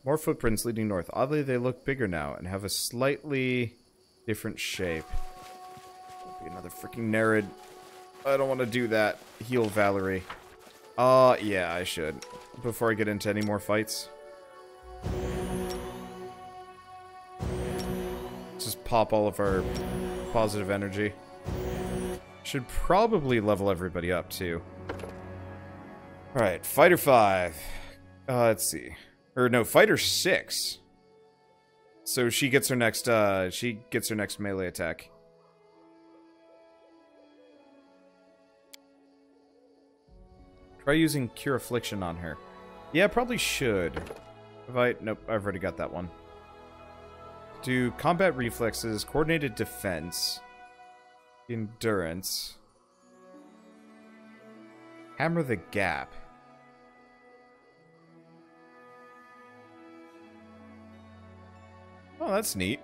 More footprints leading north. Oddly, they look bigger now and have a slightly different shape. Be another freaking Nerid. I don't want to do that. Heal Valerie. Yeah, I should. Before I get into any more fights. Just pop all of our positive energy. Should probably level everybody up, too. Alright, Fighter 5. Let's see. Or no, Fighter 6. So she gets her next melee attack. Try using Cure Affliction on her. Yeah, probably should. Nope, I've already got that one. Do combat reflexes, coordinated defense, endurance, hammer the gap. Oh, that's neat.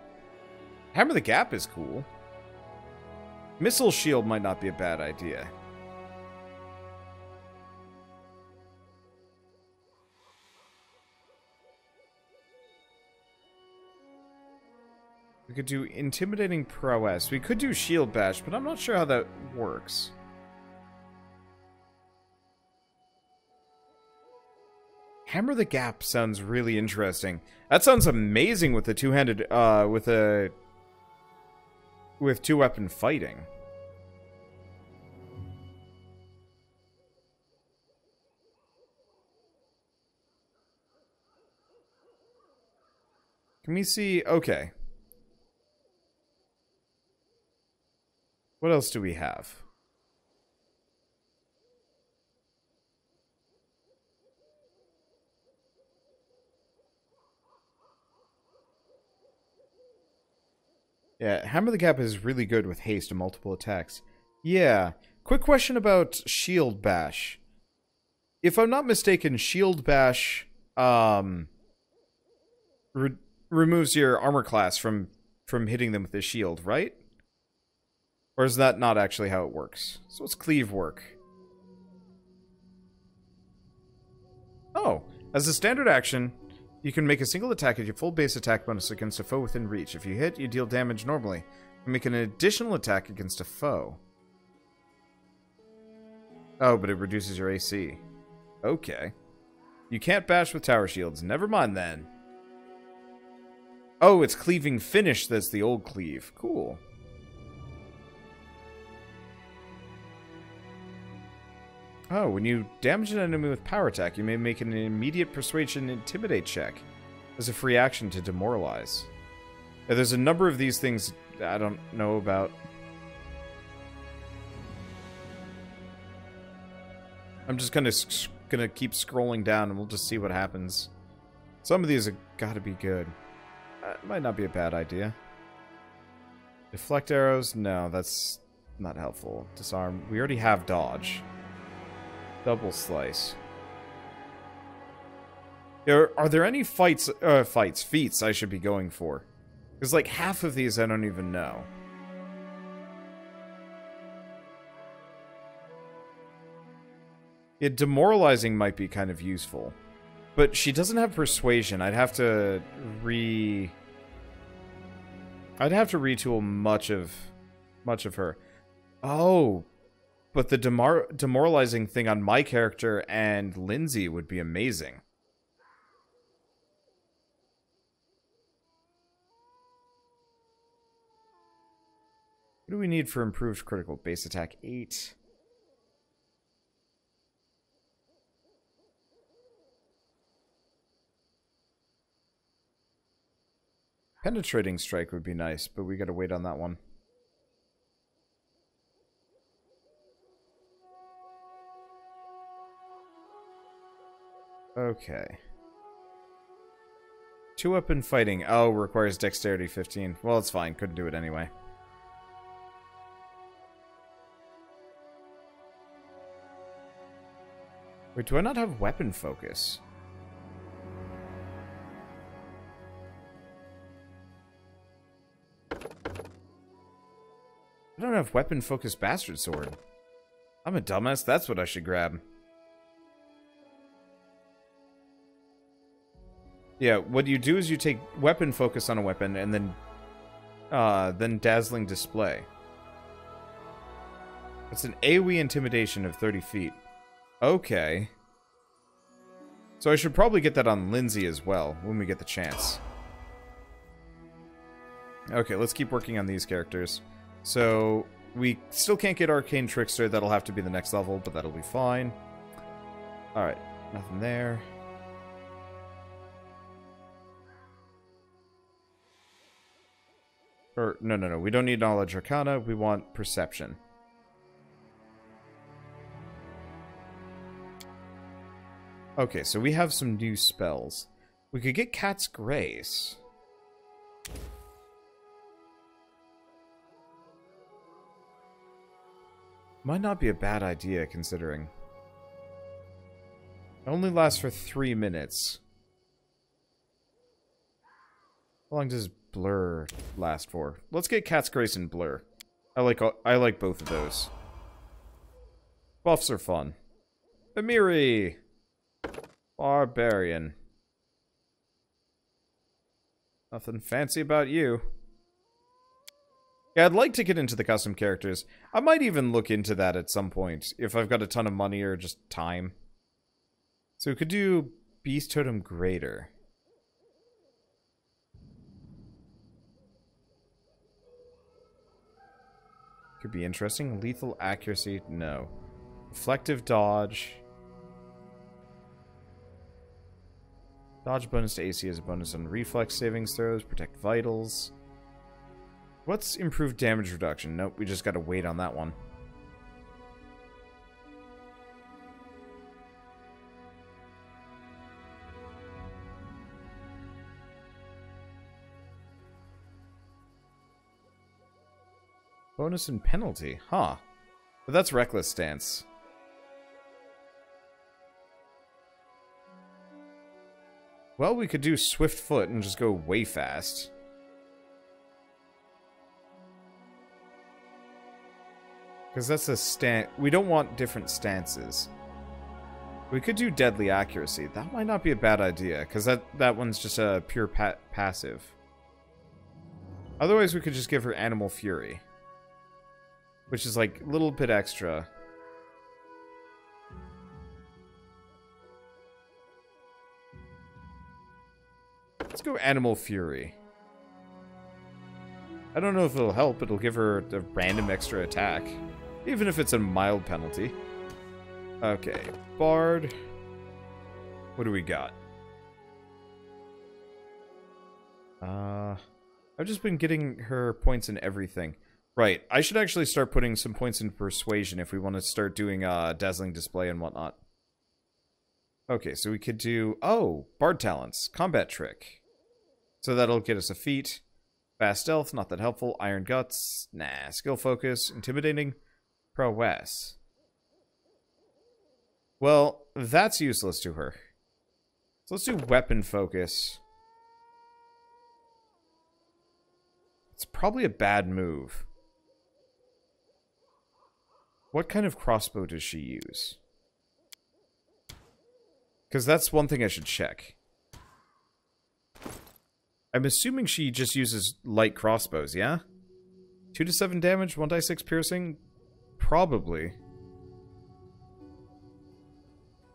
Hammer the gap is cool. Missile shield might not be a bad idea. We could do intimidating prowess. We could do shield bash, but I'm not sure how that works. Hammer the gap sounds really interesting. That sounds amazing with the two-handed, with two-weapon fighting. Can we see? Okay. What else do we have? Yeah, Hammer the Gap is really good with haste and multiple attacks. Yeah. Quick question about Shield Bash. If I'm not mistaken, Shield Bash removes your armor class from hitting them with the shield, right? Or is that not actually how it works? So what's Cleave work? Oh, as a standard action, you can make a single attack at your full base attack bonus against a foe within reach. If you hit, you deal damage normally. You make an additional attack against a foe. Oh, but it reduces your AC. Okay. You can't bash with tower shields. Never mind then. Oh, it's cleaving finish that's the old cleave. Cool. Oh, when you damage an enemy with power attack, you may make an immediate persuasion intimidate check as a free action to demoralize. Yeah, there's a number of these things I don't know about. I'm just gonna keep scrolling down and we'll just see what happens. Some of these have got to be good. Might not be a bad idea. Deflect arrows? No, that's not helpful. Disarm. We already have dodge. Double slice. Are there any feats I should be going for? Because like half of these I don't even know. Yeah, demoralizing might be kind of useful. But she doesn't have persuasion. I'd have to retool much of her. Oh, but the demoralizing thing on my character and Lindsay would be amazing. What do we need for improved critical? Base attack 8. Penetrating strike would be nice, but we gotta wait on that one. Okay. Two-weapon fighting. Oh, requires dexterity 15. Well, it's fine. Couldn't do it anyway. Wait, do I not have weapon focus? I don't have weapon focus bastard sword. I'm a dumbass. That's what I should grab. Yeah, what you do is you take weapon focus on a weapon and then dazzling display. It's an AoE intimidation of 30 feet. Okay. So I should probably get that on Lindsay as well when we get the chance. Okay, let's keep working on these characters. So we still can't get Arcane Trickster. That'll have to be the next level, but that'll be fine. Alright, nothing there. Or, no. We don't need Knowledge Arcana. We want Perception. Okay, so we have some new spells. We could get Cat's Grace. Might not be a bad idea, considering. It only lasts for 3 minutes. How long does Blur last for? Let's get Cat's Grace and Blur. I like both of those. Buffs are fun. Amiri! Barbarian. Nothing fancy about you. Yeah, I'd like to get into the custom characters. I might even look into that at some point, if I've got a ton of money or just time. So we could do Beast Totem Greater. Could be interesting. Lethal Accuracy, no. Reflective Dodge. Dodge bonus to AC is a bonus on reflex savings throws. Protect vitals. What's improved damage reduction? Nope, we just gotta wait on that one. Bonus and penalty, huh? But that's Reckless Stance. Well, we could do Swift Foot and just go way fast. Because that's a stance. We don't want different stances. We could do Deadly Accuracy. That might not be a bad idea, because that one's just a pure passive. Otherwise, we could just give her Animal Fury. Which is like a little bit extra. Let's go Animal Fury. I don't know if it'll help, but it'll give her a random extra attack. Even if it's a mild penalty. Okay, Bard. What do we got? I've just been getting her points in everything. Right, I should actually start putting some points in Persuasion if we want to start doing Dazzling Display and whatnot. Okay, so we could do... Oh, Bard Talents. Combat Trick. So that'll get us a feat. Fast Stealth, not that helpful. Iron Guts, nah. Skill Focus, Intimidating, Prowess. Well, that's useless to her. So let's do Weapon Focus. It's probably a bad move. What kind of crossbow does she use? Because that's one thing I should check. I'm assuming she just uses light crossbows, yeah? 2 to 7 damage, 1 die 6 piercing? Probably.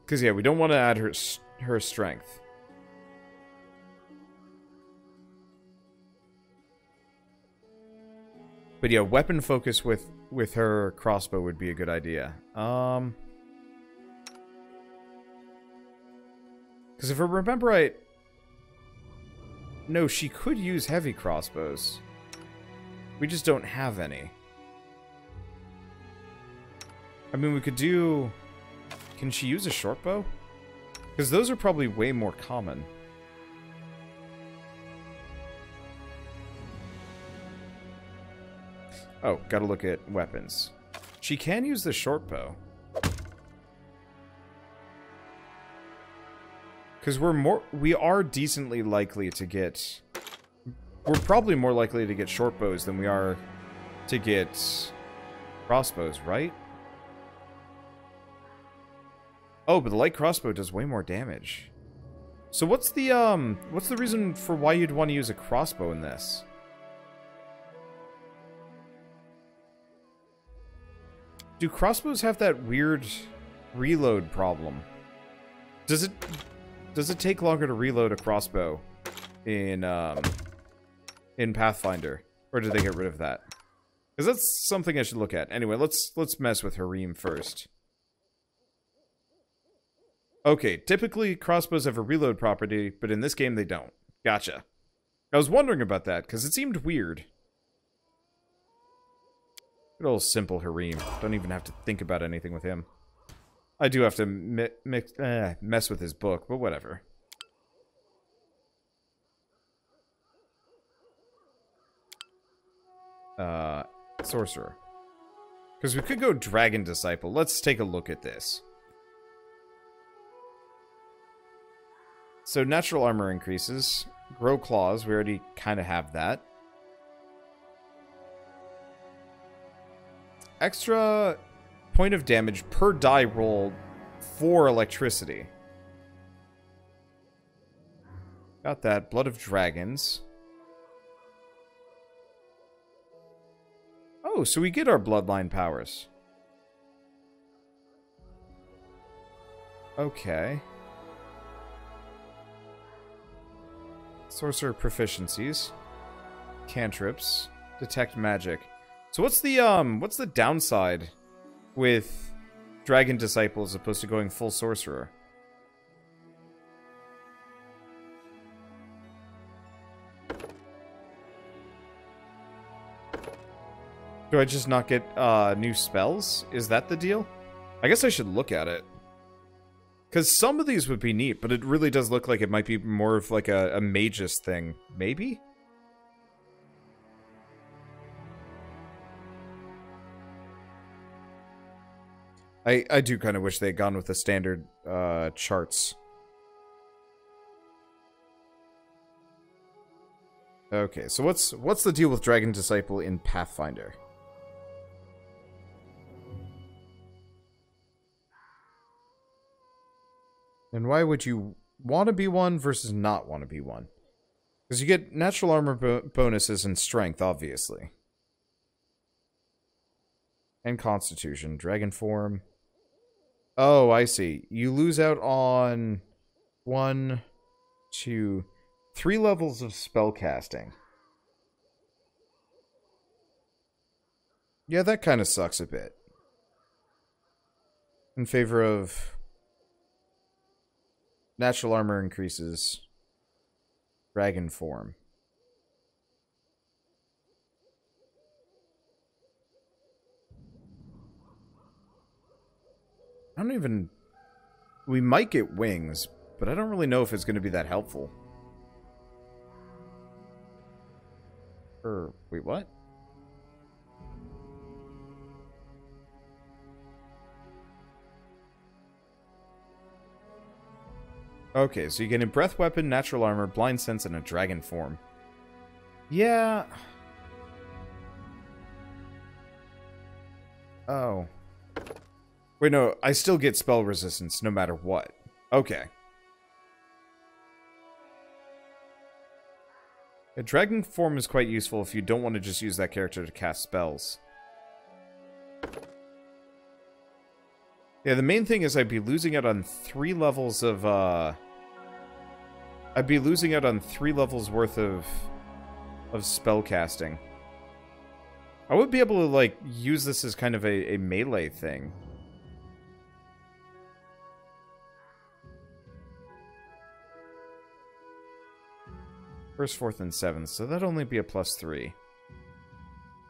Because, yeah, we don't want to add her strength. But yeah, weapon focus with her crossbow would be a good idea. Because if I remember right... No, she could use heavy crossbows. We just don't have any. I mean, we could do... Can she use a short bow? Because those are probably way more common. Oh, gotta look at weapons. She can use the short bow. Because we are decently likely to get... We're probably more likely to get short bows than we are to get crossbows, right? Oh, but the light crossbow does way more damage. So what's the reason for why you'd want to use a crossbow in this? Do crossbows have that weird reload problem? Does it take longer to reload a crossbow in Pathfinder, or did they get rid of that? Because that's something I should look at. Anyway, let's mess with Harem first. Okay, typically crossbows have a reload property, but in this game they don't. Gotcha. I was wondering about that, because it seemed weird. Good old simple Harem. Don't even have to think about anything with him. I do have to mess with his book, but whatever. Sorcerer. Because we could go Dragon Disciple. Let's take a look at this. So natural armor increases. Grow claws, we already kind of have that. Extra point of damage per die roll for electricity. Got that. Blood of Dragons. Oh, so we get our bloodline powers. Okay. Sorcerer proficiencies. Cantrips. Detect magic. So what's the downside with Dragon Disciple as opposed to going full sorcerer? Do I just not get new spells? Is that the deal? I guess I should look at it. Because some of these would be neat, but it really does look like it might be more of like a mage's thing. Maybe? I do kind of wish they had gone with the standard charts. Okay, so what's the deal with Dragon Disciple in Pathfinder? And why would you want to be one versus not want to be one? Because you get natural armor bonuses and strength, obviously. And constitution. Dragon form. Oh, I see. You lose out on 1, 2, 3 levels of spellcasting. Yeah, that kind of sucks a bit. In favor of natural armor increases, dragon form. I don't even... We might get wings, but I don't really know if it's going to be that helpful. Wait, what? Okay, so you get a breath weapon, natural armor, blind sense, and a dragon form. Yeah. Oh. Wait, no, I still get spell resistance no matter what. Okay. A dragon form is quite useful if you don't want to just use that character to cast spells. Yeah, the main thing is I'd be losing out on 3 levels of, I'd be losing out on 3 levels worth of spell casting. I would be able to, like, use this as kind of a melee thing. First, fourth, and seventh, so that'd only be a +3.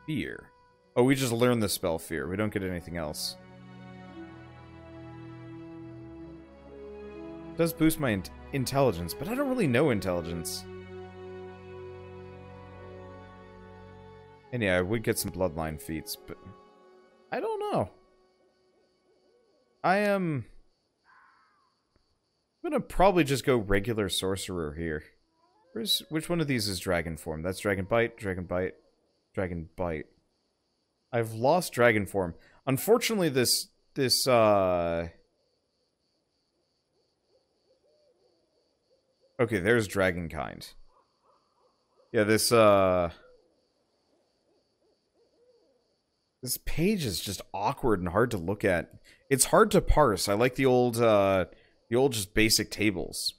Fear. Oh, we just learn the spell Fear. We don't get anything else. Does boost my intelligence, but I don't really know intelligence. And yeah, I would get some bloodline feats, but I don't know. I'm gonna probably just go regular sorcerer here. Which one of these is dragon form? That's dragon bite, dragon bite, dragon bite. I've lost dragon form. Unfortunately, this Okay, there's Dragonkind. Yeah, this page is just awkward and hard to look at. It's hard to parse. I like the old just basic tables.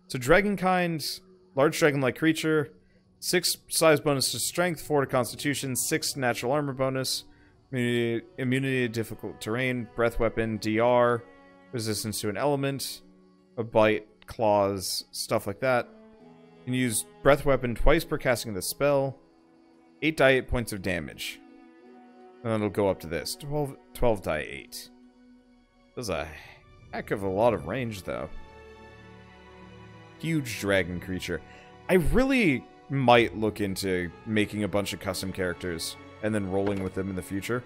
So Dragonkind, large dragon-like creature, 6 size bonus to strength, 4 to constitution, 6 natural armor bonus, immunity to difficult terrain, breath weapon, DR, resistance to an element, a bite, claws, stuff like that. You can use breath weapon twice per casting of the spell, 8 die 8 points of damage. And then it'll go up to this, 12 die 8. Does a heck of a lot of range, though. Huge dragon creature. I really might look into making a bunch of custom characters and then rolling with them in the future.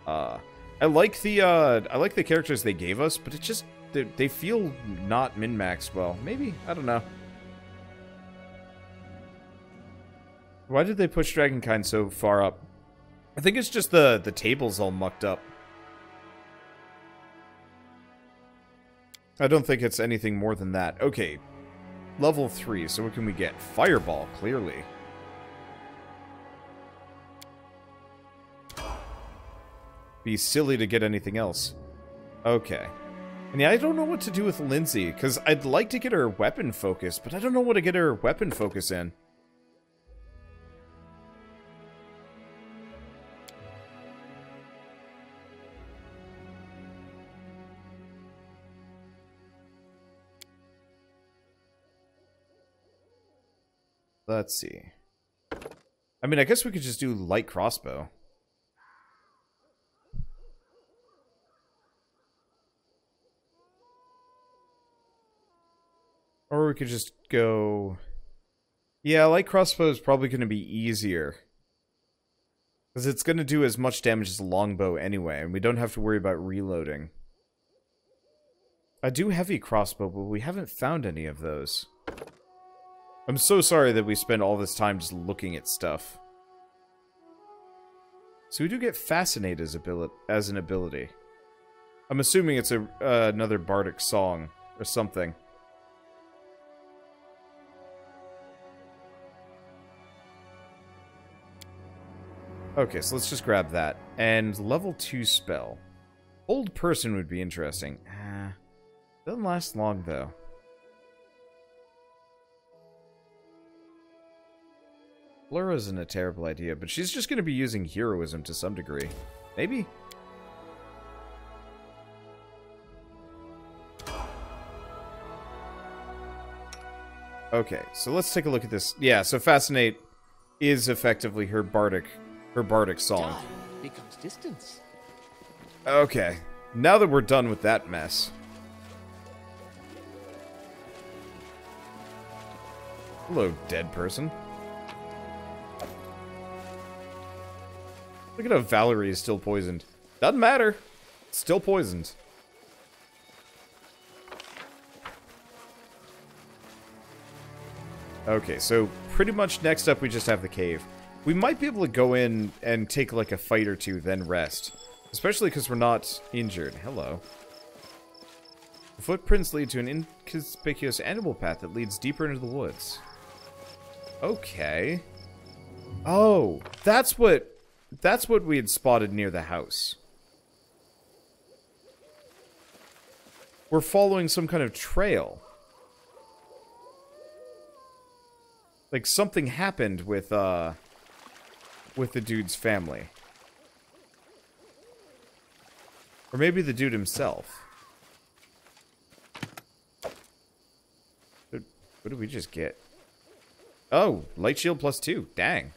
I like the characters they gave us, but it just they feel not min-maxed well. Maybe, I don't know. Why did they push Dragonkind so far up? I think it's just the table's all mucked up. I don't think it's anything more than that. Okay. Level 3, so what can we get? Fireball, clearly. Be silly to get anything else. Okay. And yeah, I don't know what to do with Lindsay, because I'd like to get her weapon focus, but I don't know what to get her weapon focus in. Let's see. I mean, I guess we could just do light crossbow. Or we could just go... Yeah, light crossbow is probably going to be easier. Because it's going to do as much damage as a longbow anyway, and we don't have to worry about reloading. I do heavy crossbow, but we haven't found any of those. I'm so sorry that we spent all this time just looking at stuff. So we do get Fascinate as an ability. I'm assuming it's another bardic song or something. Okay, so let's just grab that. And level 2 spell. Old Person would be interesting. Doesn't last long, though. Blur isn't a terrible idea, but she's just going to be using heroism to some degree. Maybe? Okay, so let's take a look at this. Yeah, so Fascinate is effectively her bardic song. Time becomes distance. Okay, now that we're done with that mess. Hello, dead person. Look at how Valerie is still poisoned. Doesn't matter. Still poisoned. Okay, so pretty much next up we just have the cave. We might be able to go in and take like a fight or two, then rest. Especially because we're not injured. Hello. The footprints lead to an inconspicuous animal path that leads deeper into the woods. Okay. Oh, that's what we had spotted near the house. We're following some kind of trail. Like something happened with the dude's family. Or maybe the dude himself. What did we just get? Oh, light shield +2. Dang.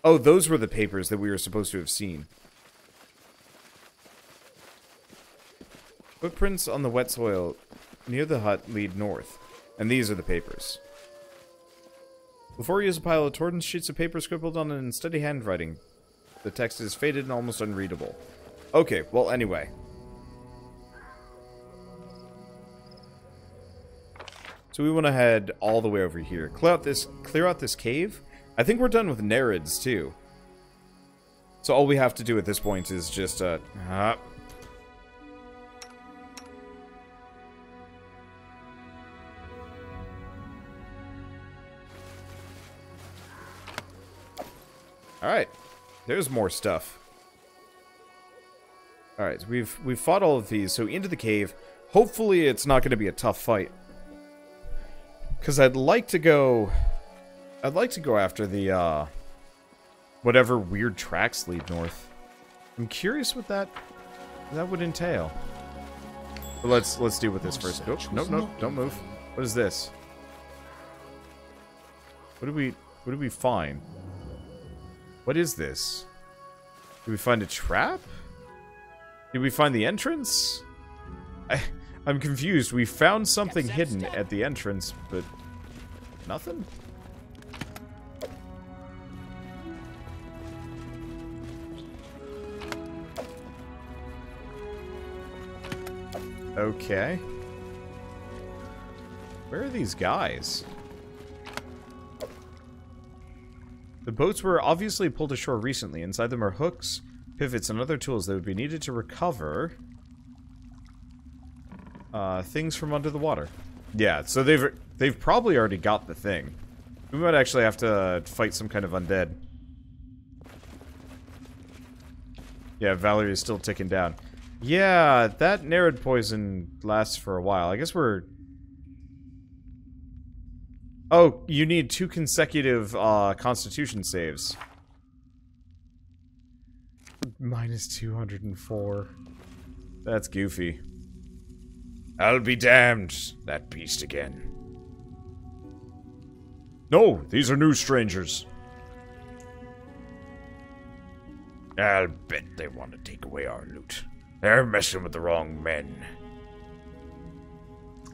Oh, those were the papers that we were supposed to have seen. Footprints on the wet soil near the hut lead north. And these are the papers. Before you is a pile of torn sheets of paper scribbled on in steady handwriting. The text is faded and almost unreadable. Okay, well, anyway. So we want to head all the way over here. Clear out this cave. I think we're done with Nereids, too. So all we have to do at this point is just, Alright. There's more stuff. Alright, so we've fought all of these, so into the cave. Hopefully it's not going to be a tough fight. Because I'd like to go after the, whatever weird tracks lead north. I'm curious what that would entail. But let's deal with this first. Nope, don't move. What is this? What do we find? What is this? Did we find a trap? Did we find the entrance? I'm confused. We found something hidden at the entrance, but nothing? Okay. Where are these guys? The boats were obviously pulled ashore recently. Inside them are hooks, pivots, and other tools that would be needed to recover things from under the water. Yeah, so they've probably already got the thing. We might actually have to fight some kind of undead. Yeah, Valerie is still ticking down. Yeah, that Nerid poison lasts for a while. I guess we're... Oh, you need 2 consecutive Constitution saves. Minus 204. That's goofy. I'll be damned, that beast again. No, these are new strangers. I'll bet they want to take away our loot. They're messing with the wrong men.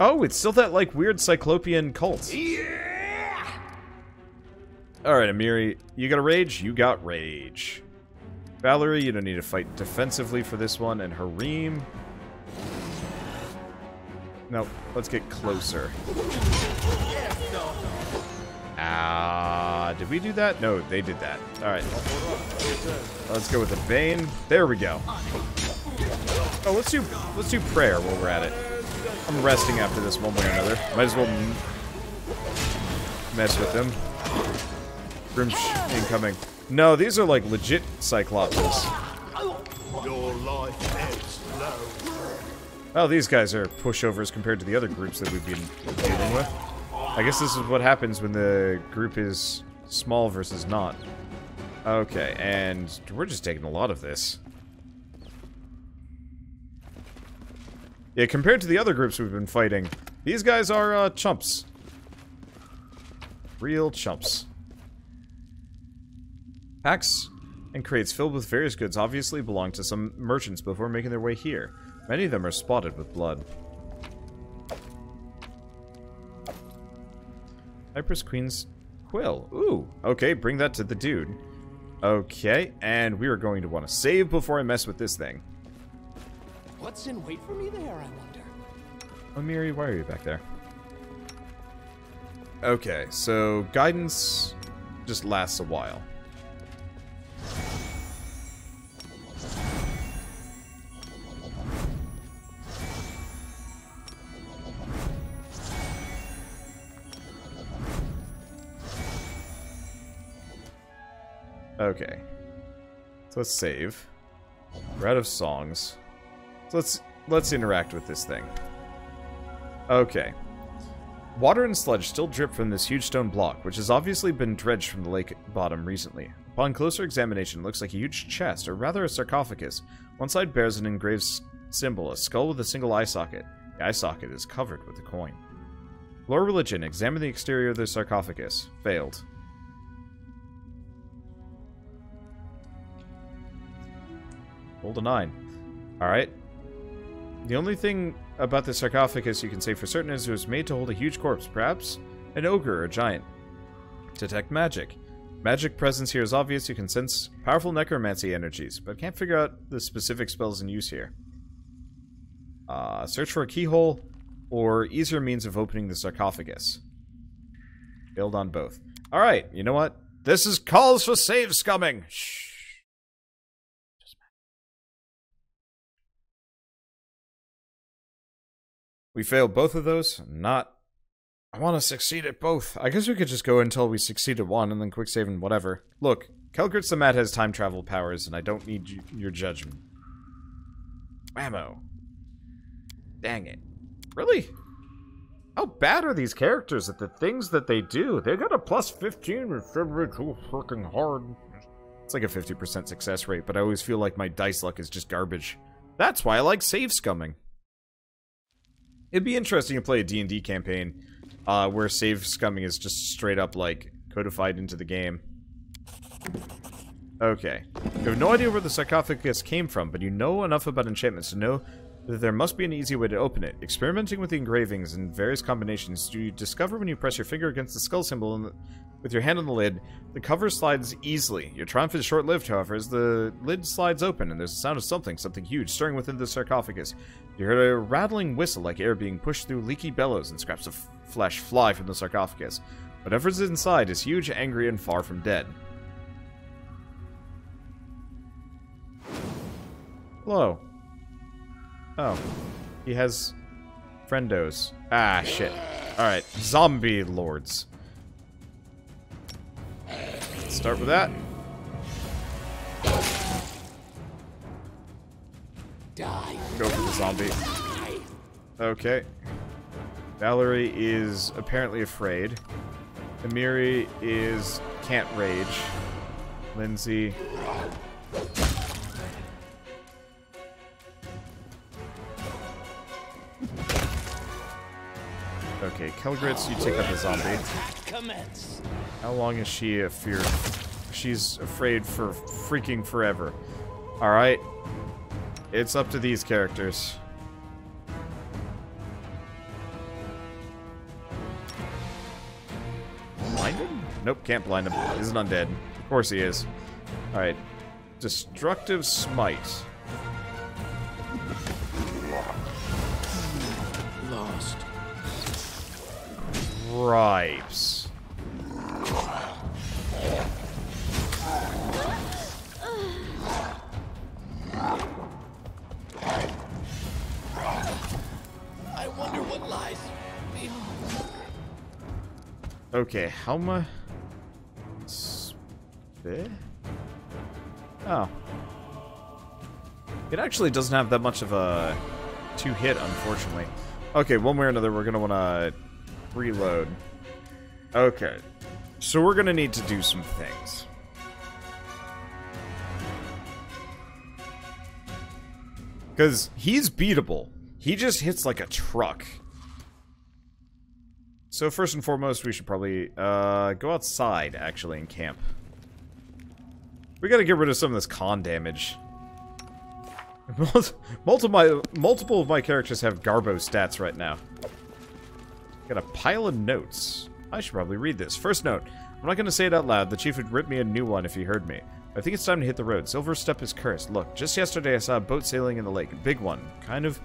Oh, it's still that, like, weird Cyclopean cult. Yeah! Alright, Amiri, you got a rage? You got rage. Valerie, you don't need to fight defensively for this one. And Hareem... Nope, let's get closer. Did we do that? No, they did that. Alright. Let's go with the Bane. There we go. Oh, let's do prayer while we're at it. I'm resting after this one way or another. Might as well mess with them. Grimsh incoming. No, these are like legit Cyclopes. Your life ebbs low. Well, these guys are pushovers compared to the other groups that we've been dealing with. I guess this is what happens when the group is small versus not. Okay, and we're just taking a lot of this. Yeah, compared to the other groups we've been fighting, these guys are, chumps. Real chumps. Packs and crates filled with various goods obviously belong to some merchants before making their way here. Many of them are spotted with blood. Cypress Queen's Quill. Ooh, okay, bring that to the dude. Okay, and we are going to want to save before I mess with this thing. What's in wait for me there, I wonder? Oh, Miri, why are you back there? Okay, so guidance just lasts a while. Okay. So let's save. We're out of songs. So let's interact with this thing. Okay. Water and sludge still drip from this huge stone block, which has obviously been dredged from the lake bottom recently. Upon closer examination, it looks like a huge chest, or rather a sarcophagus. One side bears an engraved symbol, a skull with a single eye socket. The eye socket is covered with a coin. Lore religion, examine the exterior of the sarcophagus. Failed. Rolled a 9. Alright. The only thing about the sarcophagus you can say for certain is it was made to hold a huge corpse, perhaps an ogre or a giant. Detect magic. Magic presence here is obvious. You can sense powerful necromancy energies, but can't figure out the specific spells in use here. Search for a keyhole or easier means of opening the sarcophagus. Failed on both. Alright, you know what? This is calls for save scumming! Shh. We failed both of those. I want to succeed at both. I guess we could just go until we succeed at one and then quick save and whatever. Look, Kelgert Samat has time travel powers, and I don't need your judgment. Whammo. Dang it. Really? How bad are these characters at the things that they do? They got a plus 15 with every too freaking hard. It's like a 50% success rate, but I always feel like my dice luck is just garbage. That's why I like save scumming. It'd be interesting to play a D&D campaign where save scumming is just straight up, like, codified into the game. Okay. You have no idea where the sarcophagus came from, but you know enough about enchantments to know that there must be an easy way to open it. Experimenting with the engravings and various combinations, you discover when you press your finger against the skull symbol with your hand on the lid, the cover slides easily. Your triumph is short-lived, however, as the lid slides open and there's a sound of something huge stirring within the sarcophagus. You heard a rattling whistle like air being pushed through leaky bellows, and scraps of flesh fly from the sarcophagus. Whatever's inside is huge, angry, and far from dead. Hello. Oh. He has friendos. Ah, shit. Alright, zombie lords. Let's start with that. Die. Go for the zombie. Okay. Valerie is apparently afraid. Amiri is can't rage. Lindsay. Okay, Kelgritz, you take out the zombie. How long is she afraid? She's afraid for freaking forever. Alright. It's up to these characters. Blind him? Nope, can't blind him. He's an undead. Of course he is. Alright. Destructive Smite. Lost. Gripes. I wonder what lies beyond. Okay, how much? Oh. It actually doesn't have that much of a 2-hit, unfortunately. Okay, one way or another, we're gonna wanna reload. Okay. So we're gonna need to do some things. Because he's beatable. He just hits like a truck. So first and foremost, we should probably go outside, actually, and camp. We gotta get rid of some of this con damage. Multiple of my characters have Garbo stats right now. Got a pile of notes. I should probably read this. First note. I'm not going to say it out loud. The chief would rip me a new one if he heard me. I think it's time to hit the road. Silver Step is cursed. Look, just yesterday I saw a boat sailing in the lake. A big one. Kind of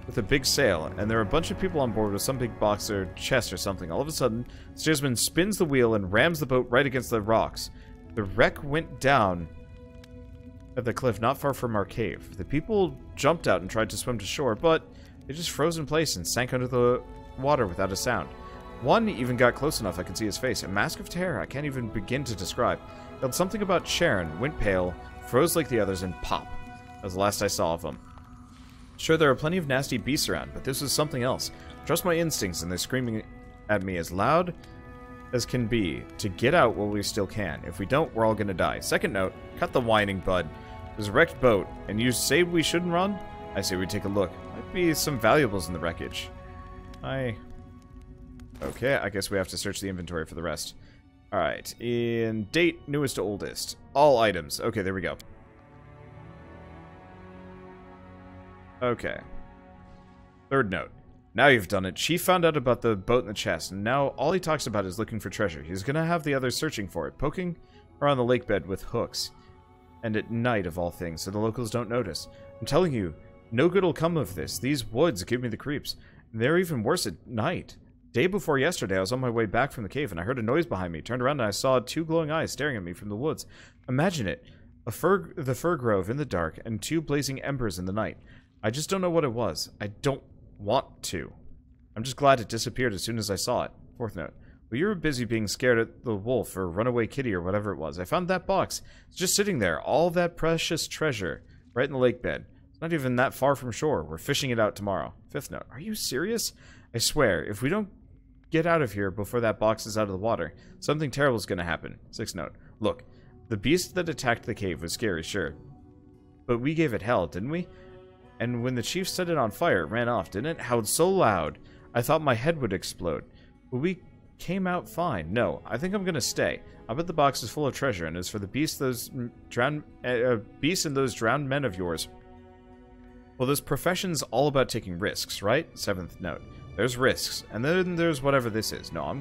with a big sail. And there are a bunch of people on board with some big box or chest or something. All of a sudden, the steersman spins the wheel and rams the boat right against the rocks. The wreck went down at the cliff not far from our cave. The people jumped out and tried to swim to shore, but they just froze in place and sank under the water without a sound. One even got close enough I could see his face. A mask of terror I can't even begin to describe. He held something about Sharon, went pale, froze like the others, and pop. That was the last I saw of him. Sure, there are plenty of nasty beasts around, but this was something else. Trust my instincts, and they're screaming at me as loud as can be to get out while we still can. If we don't, we're all gonna die. Second note, cut the whining, bud. There's a wrecked boat, and you say we shouldn't run? I say we take a look. Might be some valuables in the wreckage. Okay, I guess we have to search the inventory for the rest. Alright, in date, newest to oldest. All items. Okay, there we go. Okay. Third note. Now you've done it. Chief found out about the boat and the chest, and now all he talks about is looking for treasure. He's gonna have the others searching for it, poking around the lake bed with hooks. And at night, of all things, so the locals don't notice. I'm telling you, no good will come of this. These woods give me the creeps. They're even worse at night. Day before yesterday, I was on my way back from the cave, and I heard a noise behind me. Turned around, and I saw 2 glowing eyes staring at me from the woods. Imagine it. The fir grove in the dark, and 2 blazing embers in the night. I just don't know what it was. I don't want to. I'm just glad it disappeared as soon as I saw it. Fourth note. Well, you were busy being scared at the wolf or runaway kitty or whatever it was. I found that box. It's just sitting there. All that precious treasure. Right in the lake bed. It's not even that far from shore. We're fishing it out tomorrow. 5th note. Are you serious? I swear, if we don't get out of here before that box is out of the water, something terrible is going to happen. 6th note. Look, the beast that attacked the cave was scary, sure. But we gave it hell, didn't we? And when the chief set it on fire, it ran off, didn't it? Howled so loud, I thought my head would explode. But we came out fine. No, I think I'm going to stay. I bet the box is full of treasure, and as for the beast, those beasts and those drowned men of yours, well, this profession's all about taking risks, right? 7th note. There's risks, and then there's whatever this is. No,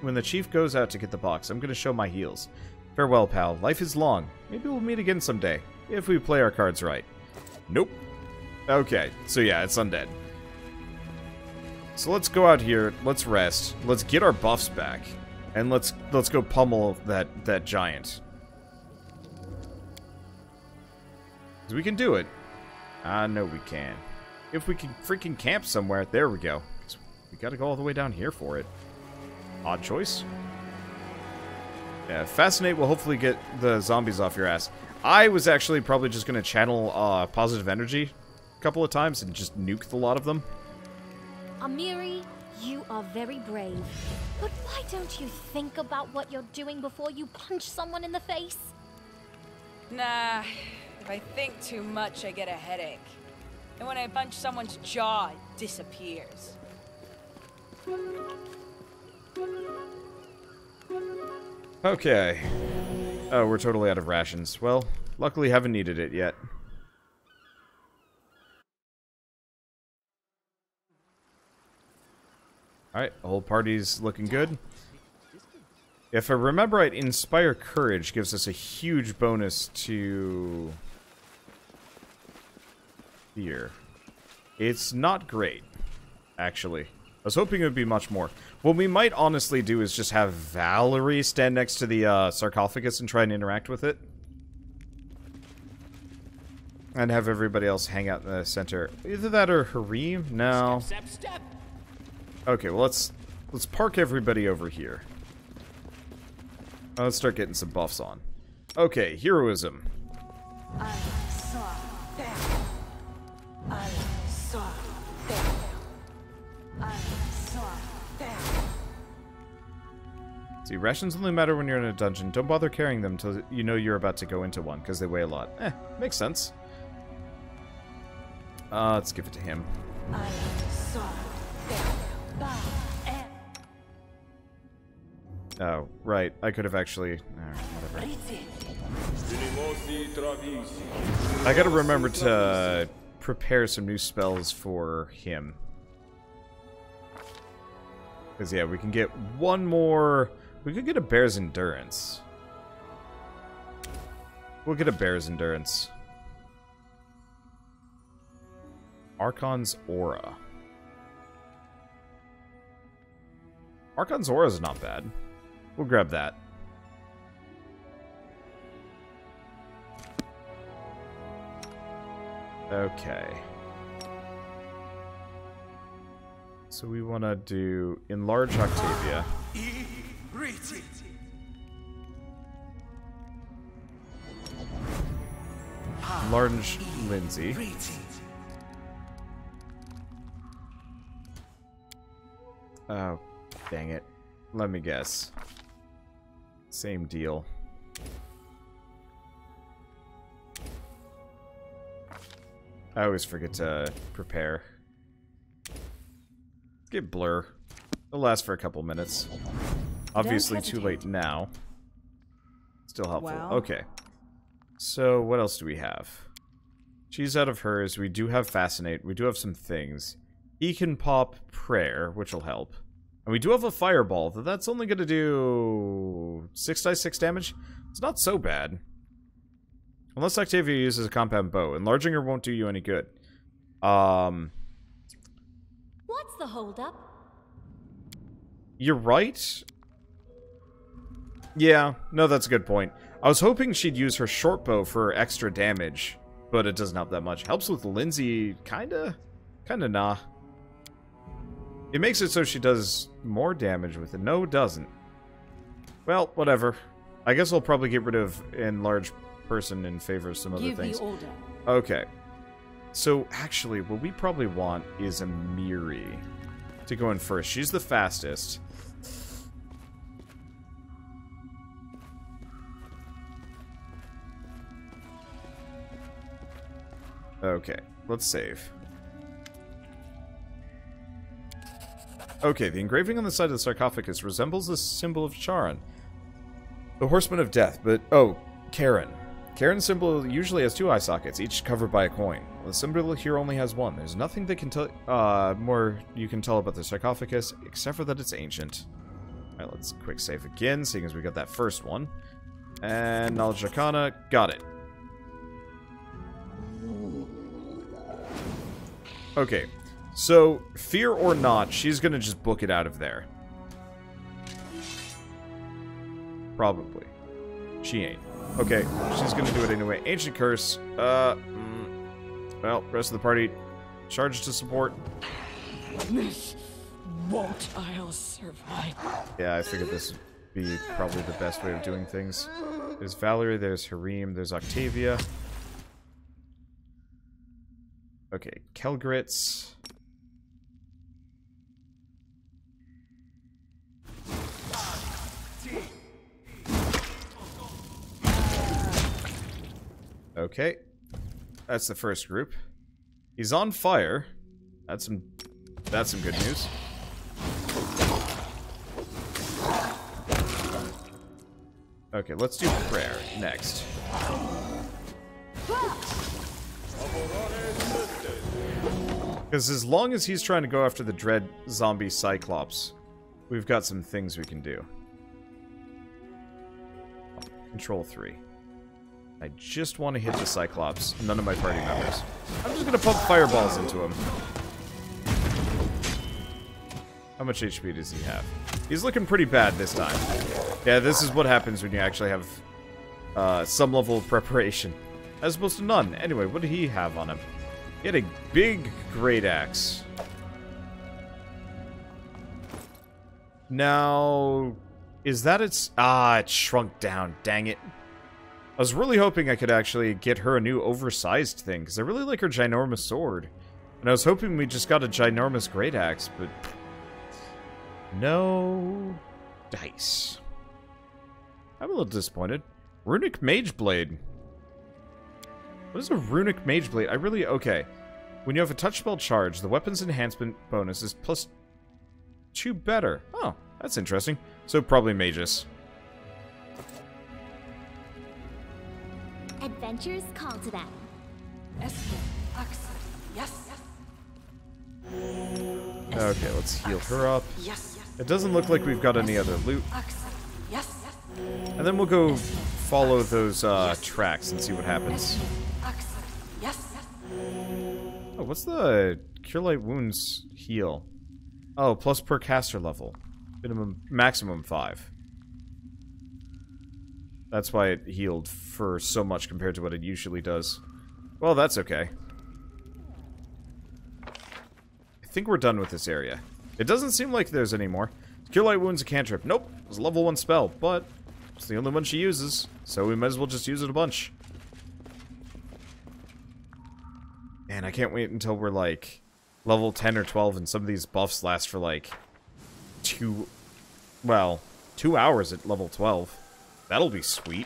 when the chief goes out to get the box, I'm going to show my heels. Farewell, pal. Life is long. Maybe we'll meet again someday, if we play our cards right. Nope. Okay, so yeah, it's undead. So let's go out here, let's rest, let's get our buffs back, and let's go pummel that giant. 'Cause we can do it. I know we can. If we can freaking camp somewhere, there we go. We gotta go all the way down here for it. Odd choice. Yeah, Fascinate will hopefully get the zombies off your ass. I was actually probably just gonna channel positive energy a couple of times and just nuke the lot of them. Amiri, you are very brave. But why don't you think about what you're doing before you punch someone in the face? Nah, if I think too much, I get a headache. And when I punch someone's jaw, it disappears. Okay. Oh, we're totally out of rations. Well, luckily haven't needed it yet. Alright, the whole party's looking good. If I remember right, Inspire Courage gives us a huge bonus to fear. It's not great, actually. I was hoping it would be much more. What we might honestly do is just have Valerie stand next to the sarcophagus and try and interact with it. And have everybody else hang out in the center. Either that or Harim? No. Step, step, step. Okay, well let's park everybody over here. Let's start getting some buffs on. Okay, heroism. See, rations only matter when you're in a dungeon. Don't bother carrying them until you know you're about to go into one, because they weigh a lot. Makes sense. Let's give it to him. Oh, right. I could have actually... whatever. I gotta remember to prepare some new spells for him. Because, yeah, we can get one more... We could get a Bear's Endurance. We'll get a Bear's Endurance. Archon's Aura. Archon's Aura is not bad. We'll grab that. Okay. So we want to do Enlarge Octavia. Enlarge Lindsay. Oh, dang it. Let me guess. Same deal. I always forget to prepare. Get Blur. It'll last for a couple minutes. Obviously too late now. Still helpful. Well. Okay. So, what else do we have? She's out of hers. We do have Fascinate. We do have some things. He can pop Prayer, which will help. And we do have a Fireball, though that's only going to do 6 dice 6 damage. It's not so bad. Unless Octavia uses a compound bow. Enlarging her won't do you any good. What's the holdup? You're right. Yeah, no, that's a good point. I was hoping she'd use her short bow for extra damage, but it doesn't help that much. Helps with Lindsay, kinda nah. It makes it so she does more damage with it. No, it doesn't. Well, whatever. I guess I'll probably get rid of enlarged person in favor of some other Give things. the order. Okay. So, actually, what we probably want is a Miri to go in first. She's the fastest. Okay, let's save. Okay, the engraving on the side of the sarcophagus resembles the symbol of Charon, the horseman of death, but... oh, Karen. Karen's symbol usually has 2 eye sockets, each covered by a coin. The symbol here only has 1. There's nothing that can tell more you can tell about the sarcophagus, except for that it's ancient. Alright, let's quick save again, seeing as we got that first one. And Knowledge Arcana, got it. Okay, so, fear or not, she's gonna just book it out of there. Probably. She ain't. Okay, she's gonna do it anyway. Ancient Curse. Well, rest of the party, charge to support. This won't I'll survive. Yeah, I figured this would be probably the best way of doing things. There's Valerie, there's Harim, there's Octavia. Okay, Kelgrits. Okay. That's the first group. He's on fire. That's some good news. Okay, let's do prayer next. Because as long as he's trying to go after the dread zombie Cyclops, we've got some things we can do. Control 3. I just want to hit the Cyclops, none of my party members. I'm just going to pump fireballs into him. How much HP does he have? He's looking pretty bad this time. Yeah, this is what happens when you actually have some level of preparation. As opposed to none. Anyway, what did he have on him? He had a big great axe. Now, is that its... ah, it shrunk down. Dang it. I was really hoping I could actually get her a new oversized thing, because I really like her ginormous sword. And I was hoping we just got a ginormous great axe, but... no... dice. I'm a little disappointed. Runic Mage Blade. What is a Runic Mage Blade? I really... okay. When you have a touch spell charge, the weapon's enhancement bonus is +2 better. Oh, that's interesting. So probably Magus. Adventures call to them. Yes. Okay, let's heal her up. It doesn't look like we've got any other loot. And then we'll go follow those tracks and see what happens. Oh, what's the Cure Light Wounds heal? Oh, plus per caster level. Maximum 5. That's why it healed for so much compared to what it usually does. Well, that's okay. I think we're done with this area. It doesn't seem like there's any more. Cure Light Wounds a cantrip. Nope, it was a level 1 spell, but it's the only one she uses, so we might as well just use it a bunch. Man, I can't wait until we're like level 10 or 12 and some of these buffs last for like 2 hours at level 12. That'll be sweet.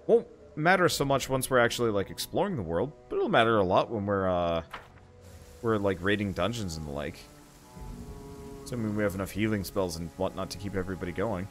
Won't matter so much once we're actually like exploring the world, but it'll matter a lot when we're like raiding dungeons and the like. Assuming we have enough healing spells and whatnot to keep everybody going.